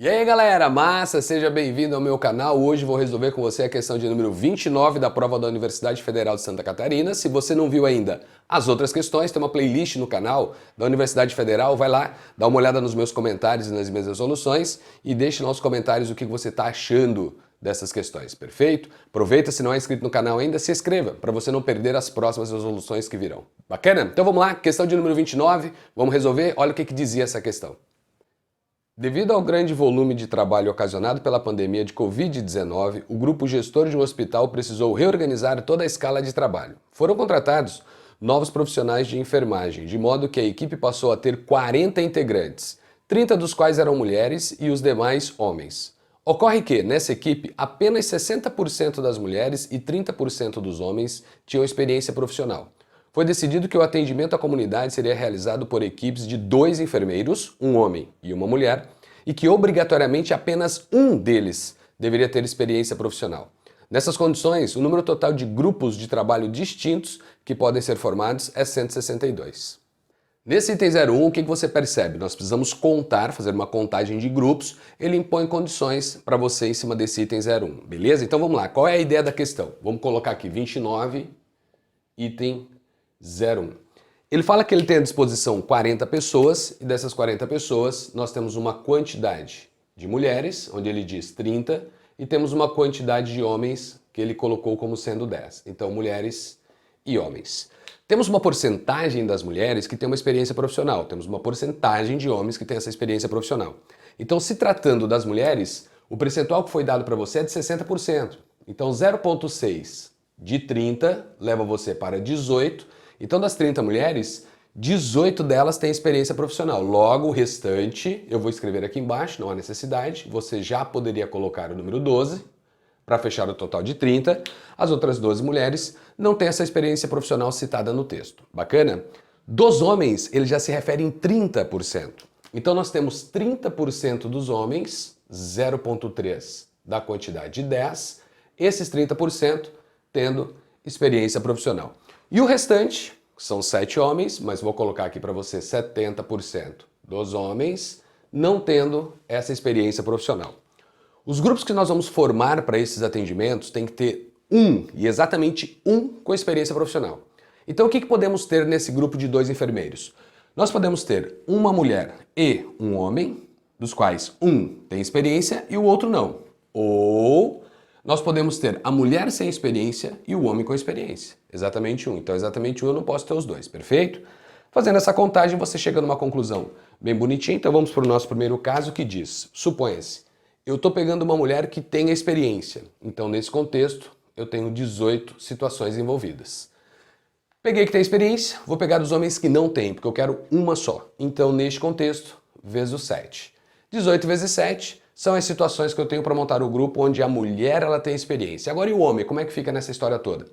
E aí galera, massa, seja bem-vindo ao meu canal. Hoje vou resolver com você a questão de número 29 da prova da Universidade Federal de Santa Catarina. Se você não viu ainda as outras questões, tem uma playlist no canal da Universidade Federal. Vai lá, dá uma olhada nos meus comentários e nas minhas resoluções e deixe nos comentários o que você está achando dessas questões, perfeito? Aproveita, se não é inscrito no canal ainda, se inscreva para você não perder as próximas resoluções que virão. Bacana? Então vamos lá, questão de número 29, vamos resolver. Olha o que dizia essa questão. Devido ao grande volume de trabalho ocasionado pela pandemia de Covid-19, o grupo gestor de um hospital precisou reorganizar toda a escala de trabalho. Foram contratados novos profissionais de enfermagem, de modo que a equipe passou a ter 40 integrantes, 30 dos quais eram mulheres e os demais homens. Ocorre que, nessa equipe, apenas 60% das mulheres e 30% dos homens tinham experiência profissional. Foi decidido que o atendimento à comunidade seria realizado por equipes de 2 enfermeiros, um homem e uma mulher, e que obrigatoriamente apenas um deles deveria ter experiência profissional. Nessas condições, o número total de grupos de trabalho distintos que podem ser formados é 162. Nesse item 01, o que você percebe? Nós precisamos contar, fazer uma contagem de grupos, ele impõe condições para você em cima desse item 01, beleza? Então vamos lá, qual é a ideia da questão? Vamos colocar aqui 29, item 01. Ele fala que ele tem à disposição 40 pessoas e dessas 40 pessoas nós temos uma quantidade de mulheres, onde ele diz 30, e temos uma quantidade de homens que ele colocou como sendo 10. Então mulheres e homens. Temos uma porcentagem das mulheres que tem uma experiência profissional, temos uma porcentagem de homens que tem essa experiência profissional. Então, se tratando das mulheres, o percentual que foi dado para você é de 60%. Então 0,6 de 30 leva você para 18. Então, das 30 mulheres, 18 delas têm experiência profissional. Logo, o restante, eu vou escrever aqui embaixo, não há necessidade. Você já poderia colocar o número 12 para fechar o total de 30. As outras 12 mulheres não têm essa experiência profissional citada no texto. Bacana? Dos homens, ele já se refere em 30%. Então, nós temos 30% dos homens, 0,3 da quantidade de 10, esses 30% tendo experiência profissional. E o restante, são 7 homens, mas vou colocar aqui para você 70% dos homens não tendo essa experiência profissional. Os grupos que nós vamos formar para esses atendimentos tem que ter um, e exatamente um, com experiência profissional. Então o que podemos ter nesse grupo de 2 enfermeiros? Nós podemos ter uma mulher e um homem, dos quais um tem experiência e o outro não. Ou nós podemos ter a mulher sem experiência e o homem com experiência. Exatamente um. Então, exatamente um eu não posso ter os dois, perfeito? Fazendo essa contagem, você chega numa conclusão bem bonitinha. Então, vamos para o nosso primeiro caso que diz, suponha-se, eu estou pegando uma mulher que tem experiência. Então, nesse contexto, eu tenho 18 situações envolvidas. Peguei que tem experiência, vou pegar dos homens que não têm, porque eu quero uma só. Então, neste contexto, vezes 7. 18 vezes 7... são as situações que eu tenho para montar o grupo onde a mulher ela tem experiência. Agora e o homem, como é que fica nessa história toda?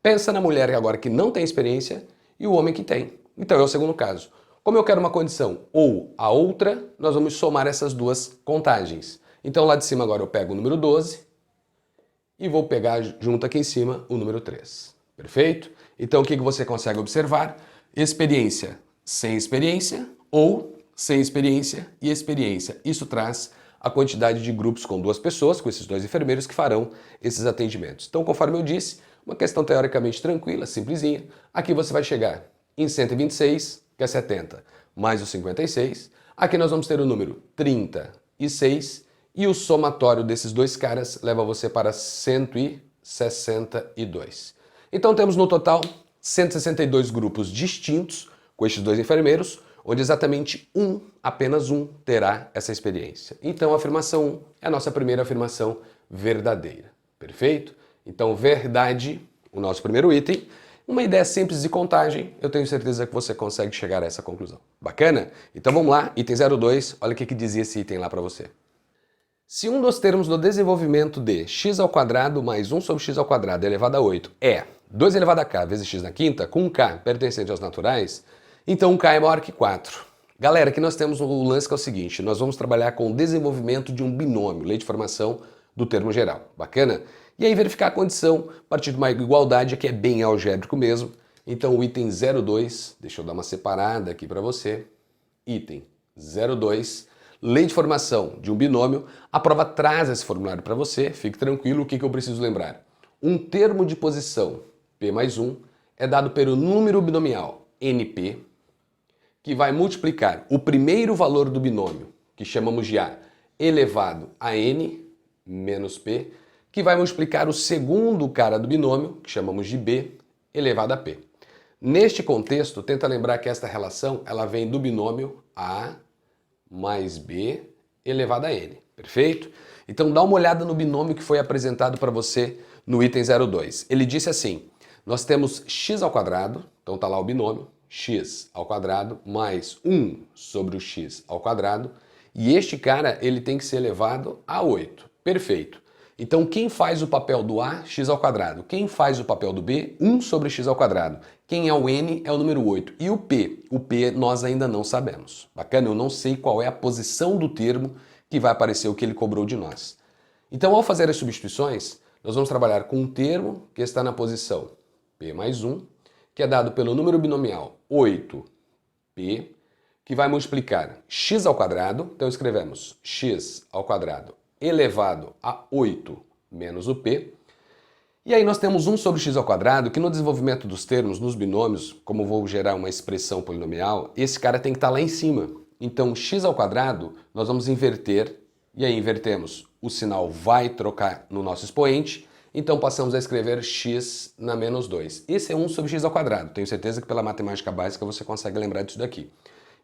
Pensa na mulher agora que não tem experiência e o homem que tem. Então é o segundo caso. Como eu quero uma condição ou a outra, nós vamos somar essas duas contagens. Então lá de cima agora eu pego o número 12 e vou pegar junto aqui em cima o número 3. Perfeito? Então o que você consegue observar? Experiência sem experiência ou sem experiência e experiência. Isso traz a quantidade de grupos com 2 pessoas, com esses 2 enfermeiros que farão esses atendimentos. Então, conforme eu disse, uma questão teoricamente tranquila, simplesinha. Aqui você vai chegar em 126, que é 70, mais o 56. Aqui nós vamos ter o número 36 e o somatório desses 2 caras leva você para 162. Então, temos no total 162 grupos distintos com estes 2 enfermeiros, onde exatamente apenas um, terá essa experiência. Então a afirmação 1 é a nossa primeira afirmação verdadeira. Perfeito? Então verdade, o nosso primeiro item. Uma ideia simples de contagem, eu tenho certeza que você consegue chegar a essa conclusão. Bacana? Então vamos lá, item 02, olha o que dizia esse item lá para você. Se um dos termos do desenvolvimento de x ao quadrado mais 1 sobre x ao quadrado elevado a 8 é 2 elevado a k vezes x na quinta, com um k pertencente aos naturais, então 1k é maior que 4. Galera, aqui nós temos um lance que é o seguinte, nós vamos trabalhar com o desenvolvimento de um binômio, lei de formação do termo geral. Bacana? E aí verificar a condição a partir de uma igualdade, que é bem algébrico mesmo. Então o item 02, deixa eu dar uma separada aqui para você. Item 02 lei de formação de um binômio, a prova traz esse formulário para você, fique tranquilo, o que eu preciso lembrar? Um termo de posição, P mais 1, é dado pelo número binomial NP, que vai multiplicar o primeiro valor do binômio, que chamamos de A, elevado a N menos P, que vai multiplicar o segundo cara do binômio, que chamamos de B, elevado a P. Neste contexto, tenta lembrar que esta relação ela vem do binômio A mais B elevado a N, perfeito? Então dá uma olhada no binômio que foi apresentado para você no item 02. Ele disse assim, nós temos x ao quadrado, então está lá o binômio, x ao quadrado mais 1 sobre o x ao quadrado, e este cara ele tem que ser elevado a 8, perfeito. Então quem faz o papel do A, x ao quadrado? Quem faz o papel do B? 1 sobre x ao quadrado. Quem é o N é o número 8. E o P? O P nós ainda não sabemos. Bacana? Eu não sei qual é a posição do termo que vai aparecer o que ele cobrou de nós. Então ao fazer as substituições, nós vamos trabalhar com um termo que está na posição P mais 1, que é dado pelo número binomial 8P, que vai multiplicar x ao quadrado. Então escrevemos x ao quadrado elevado a 8 menos o P. E aí nós temos 1 sobre x ao quadrado, que no desenvolvimento dos termos, nos binômios, como eu vou gerar uma expressão polinomial, esse cara tem que estar lá em cima. Então x ao quadrado nós vamos inverter, e aí invertemos, o sinal vai trocar no nosso expoente, então passamos a escrever x na menos 2. Esse é 1 sobre x ao quadrado, tenho certeza que pela matemática básica você consegue lembrar disso daqui.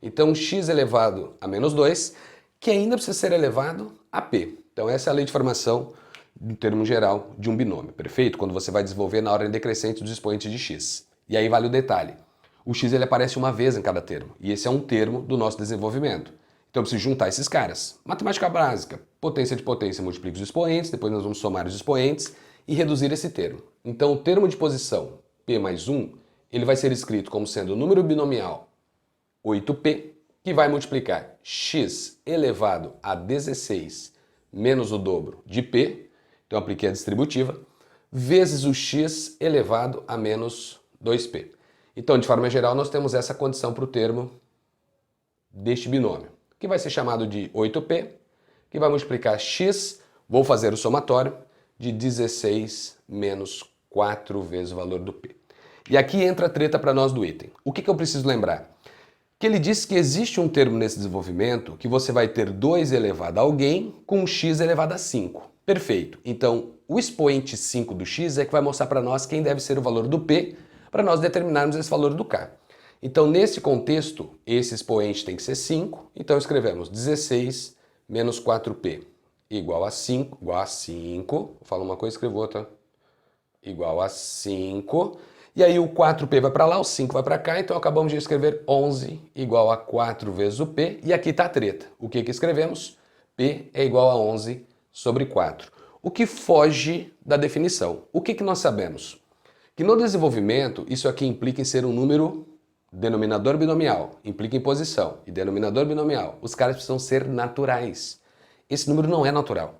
Então x elevado a menos 2, que ainda precisa ser elevado a p. Então essa é a lei de formação, no termo geral, de um binômio, perfeito? Quando você vai desenvolver na ordem decrescente dos expoentes de x. E aí vale o detalhe, o x ele aparece uma vez em cada termo, e esse é um termo do nosso desenvolvimento. Então eu preciso juntar esses caras. Matemática básica, potência de potência multiplica os expoentes, depois nós vamos somar os expoentes e reduzir esse termo. Então o termo de posição p mais 1, ele vai ser escrito como sendo o número binomial 8p, que vai multiplicar x elevado a 16 menos o dobro de p, então apliquei a distributiva, vezes o x elevado a menos 2p. Então, de forma geral, nós temos essa condição para o termo deste binômio, que vai ser chamado de 8p, que vai multiplicar x, vou fazer o somatório, de 16 menos 4 vezes o valor do p. E aqui entra a treta para nós do item. O que eu preciso lembrar? Que ele diz que existe um termo nesse desenvolvimento que você vai ter 2 elevado a alguém com x elevado a 5. Perfeito. Então, o expoente 5 do x é que vai mostrar para nós quem deve ser o valor do p para nós determinarmos esse valor do k. Então, nesse contexto, esse expoente tem que ser 5. Então, escrevemos 16 menos 4p igual a 5. Igual a 5. Vou falar uma coisa, escrevo outra. Igual a 5. E aí o 4p vai para lá, o 5 vai para cá, então acabamos de escrever 11 igual a 4 vezes o p, e aqui está a treta. O que escrevemos? P é igual a 11 sobre 4. O que foge da definição. O que nós sabemos? Que no desenvolvimento, isso aqui implica em ser um número denominador binomial, implica em posição, e denominador binomial, os caras precisam ser naturais. Esse número não é natural.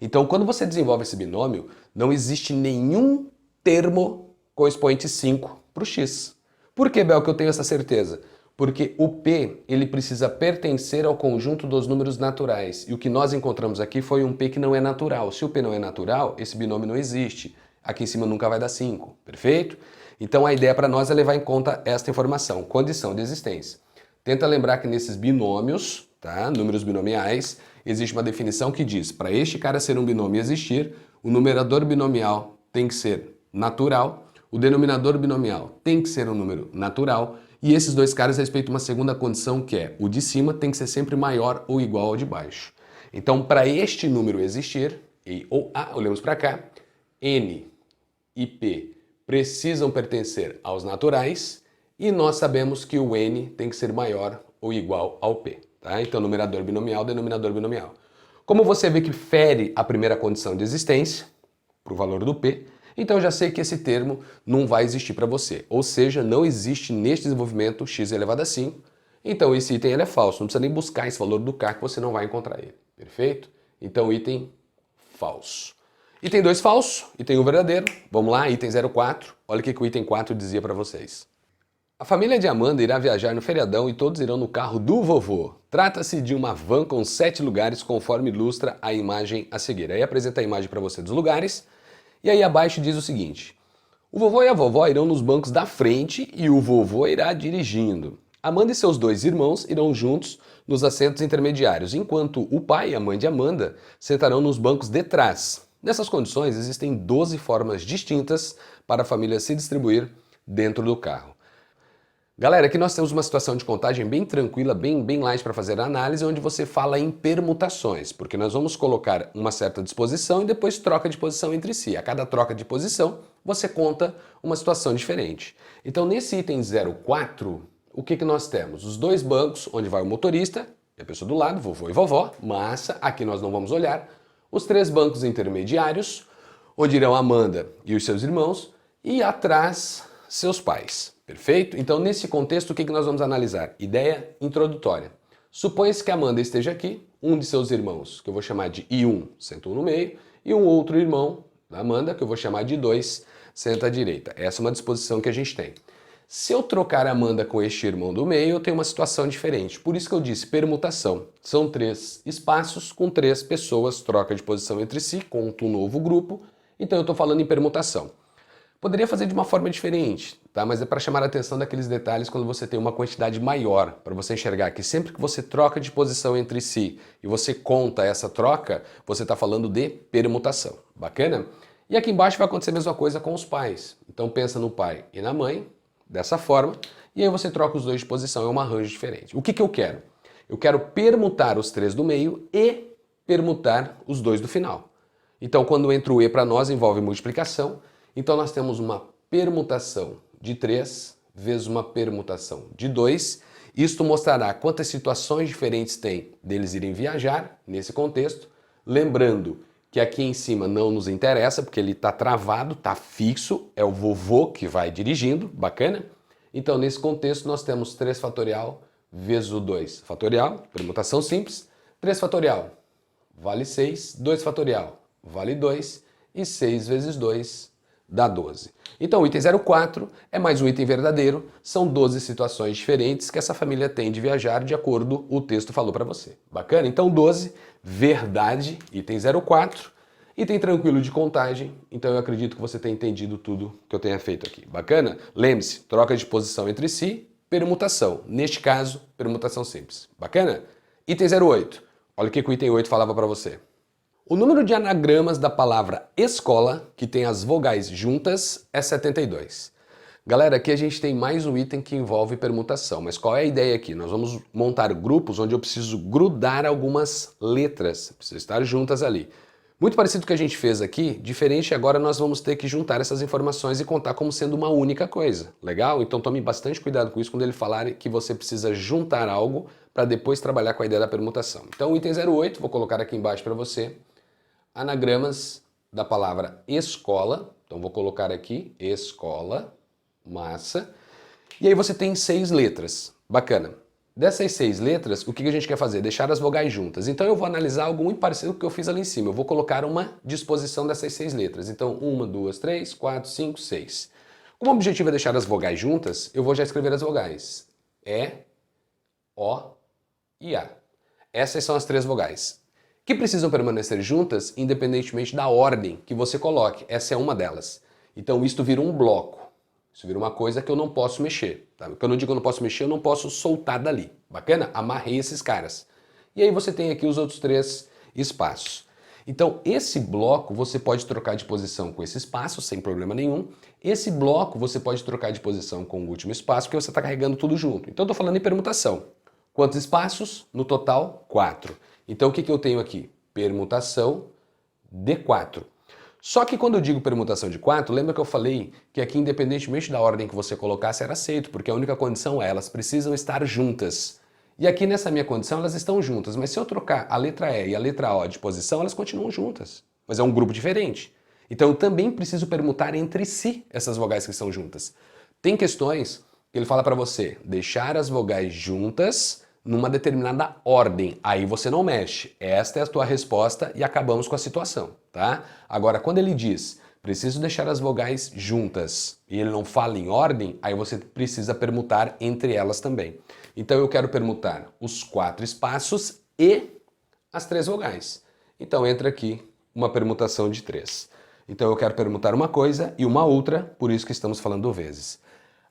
Então, quando você desenvolve esse binômio, não existe nenhum termo com expoente 5 para o x. Por que, Bel, que eu tenho essa certeza? Porque o p ele precisa pertencer ao conjunto dos números naturais. E o que nós encontramos aqui foi um p que não é natural. Se o p não é natural, esse binômio não existe. Aqui em cima nunca vai dar 5, perfeito? Então a ideia para nós é levar em conta esta informação, condição de existência. Tenta lembrar que nesses binômios, tá, números binomiais, existe uma definição que diz, para este cara ser um binômio existir, o numerador binomial tem que ser natural, o denominador binomial tem que ser um número natural, e esses dois caras respeitam uma segunda condição que é, o de cima tem que ser sempre maior ou igual ao de baixo. Então, para este número existir, E ou A, olhamos para cá, N e P precisam pertencer aos naturais, e nós sabemos que o N tem que ser maior ou igual ao P. Tá? Então, numerador binomial, denominador binomial. Como você vê que fere a primeira condição de existência, para o valor do P, então eu já sei que esse termo não vai existir para você. Ou seja, não existe neste desenvolvimento x elevado a 5. Então esse item ele é falso. Não precisa nem buscar esse valor do k que você não vai encontrar ele. Perfeito? Então item falso. Item 2 falso, item 1 verdadeiro. Vamos lá, item 04. Olha o que o item 4 dizia para vocês. A família de Amanda irá viajar no feriadão e todos irão no carro do vovô. Trata-se de uma van com 7 lugares, conforme ilustra a imagem a seguir. Aí apresenta a imagem para você dos lugares, e aí abaixo diz o seguinte: o vovô e a vovó irão nos bancos da frente e o vovô irá dirigindo. Amanda e seus 2 irmãos irão juntos nos assentos intermediários, enquanto o pai e a mãe de Amanda sentarão nos bancos de trás. Nessas condições, existem 12 formas distintas para a família se distribuir dentro do carro. Galera, aqui nós temos uma situação de contagem bem tranquila, bem light para fazer a análise, onde você fala em permutações, porque nós vamos colocar uma certa disposição e depois troca de posição entre si. A cada troca de posição, você conta uma situação diferente. Então, nesse item 04, o que nós temos? Os 2 bancos, onde vai o motorista, e a pessoa do lado, vovô e vovó, massa, aqui nós não vamos olhar. Os 3 bancos intermediários, onde irão Amanda e os seus irmãos, e atrás, seus pais. Perfeito? Então, nesse contexto, o que nós vamos analisar? Ideia introdutória. Supõe-se que a Amanda esteja aqui, um de seus irmãos, que eu vou chamar de I1, senta no meio, e um outro irmão da Amanda, que eu vou chamar de 2, senta à direita. Essa é uma disposição que a gente tem. Se eu trocar a Amanda com este irmão do meio, eu tenho uma situação diferente. Por isso que eu disse permutação. São 3 espaços com 3 pessoas, troca de posição entre si, conta um novo grupo. Então eu estou falando em permutação. Poderia fazer de uma forma diferente, tá? Mas é para chamar a atenção daqueles detalhes quando você tem uma quantidade maior, para você enxergar que sempre que você troca de posição entre si e você conta essa troca, você está falando de permutação. Bacana? E aqui embaixo vai acontecer a mesma coisa com os pais. Então pensa no pai e na mãe, dessa forma, e aí você troca os 2 de posição, é um arranjo diferente. O que eu quero? Eu quero permutar os 3 do meio e permutar os 2 do final. Então quando entra o E para nós envolve multiplicação. Então nós temos uma permutação de 3 vezes uma permutação de 2. Isto mostrará quantas situações diferentes tem deles irem viajar nesse contexto. Lembrando que aqui em cima não nos interessa, porque ele está travado, está fixo, é o vovô que vai dirigindo, bacana? Então nesse contexto nós temos 3 fatorial vezes o 2 fatorial, permutação simples. 3 fatorial vale 6, 2 fatorial vale 2 e 6 vezes 2 dá 12. Então o item 04 é mais um item verdadeiro, são 12 situações diferentes que essa família tem de viajar de acordo com o texto falou para você. Bacana? Então 12, verdade, item 04, item tranquilo de contagem, então eu acredito que você tenha entendido tudo que eu tenha feito aqui. Bacana? Lembre-se, troca de posição entre si, permutação. Neste caso, permutação simples. Bacana? Item 08, olha o que o item 8 falava para você. O número de anagramas da palavra escola, que tem as vogais juntas, é 72. Galera, aqui a gente tem mais um item que envolve permutação, mas qual é a ideia aqui? Nós vamos montar grupos onde eu preciso grudar algumas letras, precisam estar juntas ali. Muito parecido com o que a gente fez aqui, diferente agora nós vamos ter que juntar essas informações e contar como sendo uma única coisa. Legal? Então tome bastante cuidado com isso quando ele falar que você precisa juntar algo para depois trabalhar com a ideia da permutação. Então o item 08, vou colocar aqui embaixo para você. Anagramas da palavra escola, então vou colocar aqui escola, massa, e aí você tem 6 letras, bacana. Dessas 6 letras, o que a gente quer fazer? Deixar as vogais juntas. Então eu vou analisar algo muito parecido com o que eu fiz ali em cima, eu vou colocar uma disposição dessas 6 letras, então 1, 2, 3, 4, 5, 6. Como o objetivo é deixar as vogais juntas, eu vou já escrever as vogais, E, O e A. Essas são as 3 vogais, que precisam permanecer juntas independentemente da ordem que você coloque. Essa é uma delas. Então isto vira um bloco. Isso vira uma coisa que eu não posso mexer. Tá? Quando eu não digo que eu não posso mexer, eu não posso soltar dali. Bacana? Amarrei esses caras. E aí você tem aqui os outros 3 espaços. Então esse bloco você pode trocar de posição com esse espaço, sem problema nenhum. Esse bloco você pode trocar de posição com o último espaço, porque você está carregando tudo junto. Então eu estou falando em permutação. Quantos espaços? No total, 4. Então o que eu tenho aqui? Permutação de 4. Só que quando eu digo permutação de 4, lembra que eu falei que aqui, independentemente da ordem que você colocasse, era aceito, porque a única condição é elas precisam estar juntas. E aqui nessa minha condição elas estão juntas, mas se eu trocar a letra E e a letra O de posição, elas continuam juntas. Mas é um grupo diferente. Então eu também preciso permutar entre si essas vogais que estão juntas. Tem questões que ele fala para você deixar as vogais juntas numa determinada ordem, aí você não mexe. Esta é a tua resposta e acabamos com a situação, tá? Agora, quando ele diz Preciso deixar as vogais juntas e ele não fala em ordem, aí você precisa permutar entre elas também. Então eu quero permutar os 4 espaços e as 3 vogais. Então entra aqui uma permutação de 3. Então eu quero permutar uma coisa e uma outra, por isso que estamos falando vezes.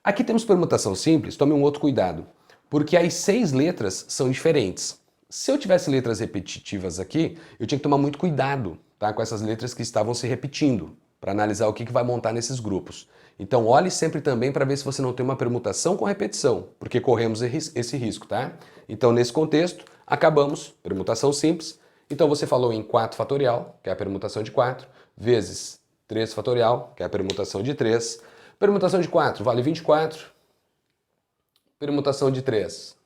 Aqui temos permutação simples, tome um outro cuidado, porque as 6 letras são diferentes. Se eu tivesse letras repetitivas aqui, eu tinha que tomar muito cuidado, tá, com essas letras que estavam se repetindo, para analisar o que vai montar nesses grupos. Então olhe sempre também para ver se você não tem uma permutação com repetição, porque corremos esse risco, tá? Então nesse contexto, acabamos, permutação simples. Então você falou em 4 fatorial, que é a permutação de 4, vezes 3 fatorial, que é a permutação de 3. Permutação de 4 vale 24. Permutação de 3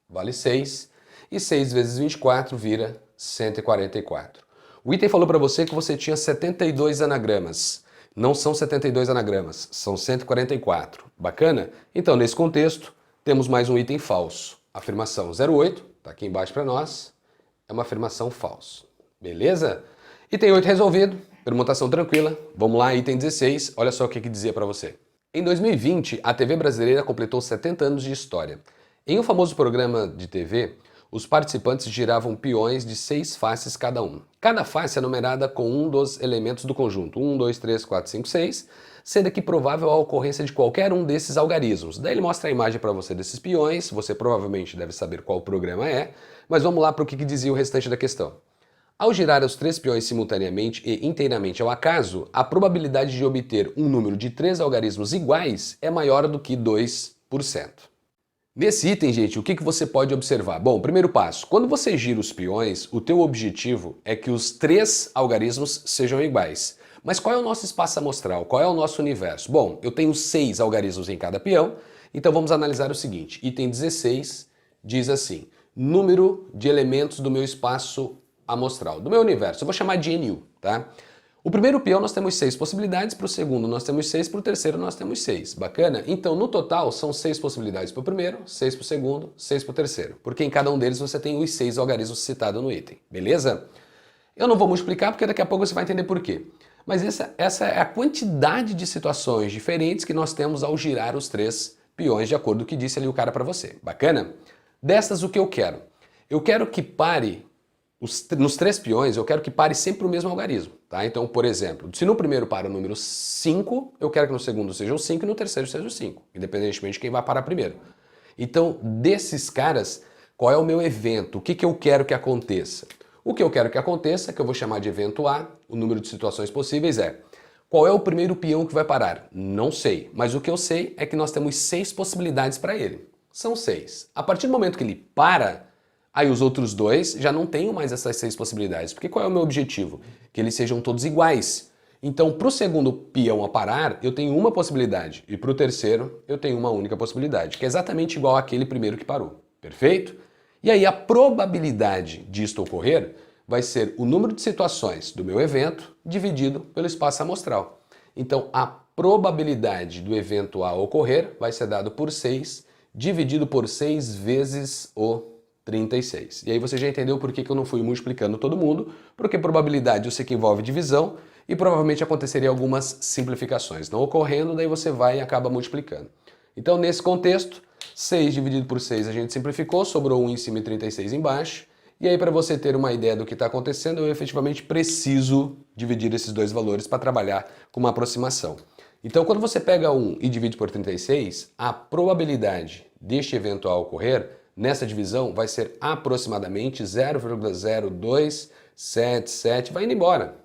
vale 6. E 6 vezes 24 vira 144. O item falou para você que você tinha 72 anagramas. Não são 72 anagramas, são 144. Bacana? Então, nesse contexto, temos mais um item falso. Afirmação 08, está aqui embaixo para nós, é uma afirmação falso. Beleza? Item 8 resolvido, permutação tranquila. Vamos lá, item 16, olha só o que dizia para você. Em 2020, a TV brasileira completou 70 anos de história. Em um famoso programa de TV, os participantes giravam peões de 6 faces cada um. Cada face é numerada com um dos elementos do conjunto, 1, 2, 3, 4, 5, 6, sendo aqui provável a ocorrência de qualquer um desses algarismos. Daí ele mostra a imagem para você desses peões, você provavelmente deve saber qual programa é, mas vamos lá para o que dizia o restante da questão. Ao girar os 3 peões simultaneamente e inteiramente ao acaso, a probabilidade de obter um número de 3 algarismos iguais é maior do que 2%. Nesse item, gente, o que você pode observar? Bom, primeiro passo, quando você gira os peões, o teu objetivo é que os 3 algarismos sejam iguais. Mas qual é o nosso espaço amostral? Qual é o nosso universo? Bom, eu tenho 6 algarismos em cada peão, então vamos analisar o seguinte. Item 16 diz assim, número de elementos do meu espaço amostral, do meu universo. Eu vou chamar de NU, tá? O primeiro peão nós temos 6 possibilidades, para o segundo nós temos 6, para o terceiro nós temos 6. Bacana? Então no total são 6 possibilidades para o primeiro, 6 para o segundo, 6 para o terceiro. Porque em cada um deles você tem os 6 algarismos citados no item. Beleza? Eu não vou multiplicar porque daqui a pouco você vai entender por quê. Mas essa é a quantidade de situações diferentes que nós temos ao girar os 3 peões de acordo com o que disse ali o cara para você. Bacana? Dessas o que eu quero? Eu quero que pare nos 3 peões, eu quero que pare sempre o mesmo algarismo, tá? Então, por exemplo, se no primeiro para o número 5, eu quero que no segundo seja o 5 e no terceiro seja o 5, independentemente de quem vai parar primeiro. Então, desses caras, qual é o meu evento? O que eu quero que aconteça? O que eu quero que aconteça, que eu vou chamar de evento A, o número de situações possíveis é: qual é o primeiro peão que vai parar? Não sei, mas o que eu sei é que nós temos 6 possibilidades para ele. São 6. A partir do momento que ele para, aí os outros 2 já não tenho mais essas 6 possibilidades, porque qual é o meu objetivo? Que eles sejam todos iguais. Então, para o segundo peão a parar, eu tenho uma possibilidade, e para o terceiro eu tenho uma única possibilidade, que é exatamente igual àquele primeiro que parou. Perfeito? E aí a probabilidade disto ocorrer vai ser o número de situações do meu evento dividido pelo espaço amostral. Então, a probabilidade do evento A ocorrer vai ser dado por 6, dividido por 6 vezes o 36. E aí você já entendeu por que eu não fui multiplicando todo mundo, porque probabilidade eu sei que envolve divisão e provavelmente aconteceria algumas simplificações. Não ocorrendo, daí você vai e acaba multiplicando. Então, nesse contexto, 6 dividido por 6 a gente simplificou, sobrou 1 em cima e 36 embaixo. E aí, para você ter uma ideia do que está acontecendo, eu efetivamente preciso dividir esses dois valores para trabalhar com uma aproximação. Então, quando você pega 1 e divide por 36, a probabilidade deste evento A ocorrer nessa divisão vai ser aproximadamente 0,0277, vai indo embora.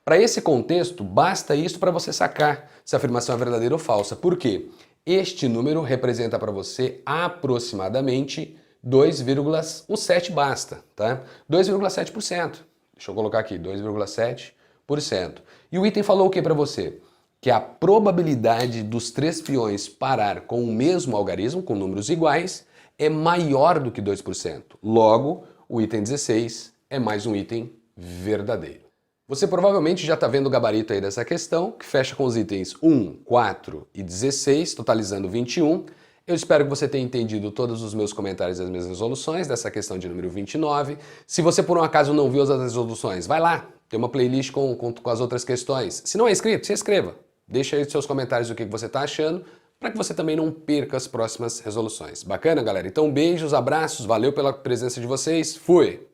Para esse contexto, basta isso para você sacar se a afirmação é verdadeira ou falsa. Por quê? Este número representa para você aproximadamente 2,7 basta, tá? 2,7%. Deixa eu colocar aqui, 2,7%. E o item falou o que para você? Que a probabilidade dos 3 peões parar com o mesmo algarismo, com números iguais, é maior do que 2%. Logo, o item 16 é mais um item verdadeiro. Você provavelmente já está vendo o gabarito aí dessa questão, que fecha com os itens 1, 4 e 16, totalizando 21. Eu espero que você tenha entendido todos os meus comentários e as minhas resoluções dessa questão de número 29. Se você por um acaso não viu as resoluções, vai lá, Tem uma playlist com as outras questões. Se não é inscrito, se inscreva. Deixa aí os seus comentários o que você está achando, para que você também não perca as próximas resoluções. Bacana, galera? Então beijos, abraços, valeu pela presença de vocês, fui!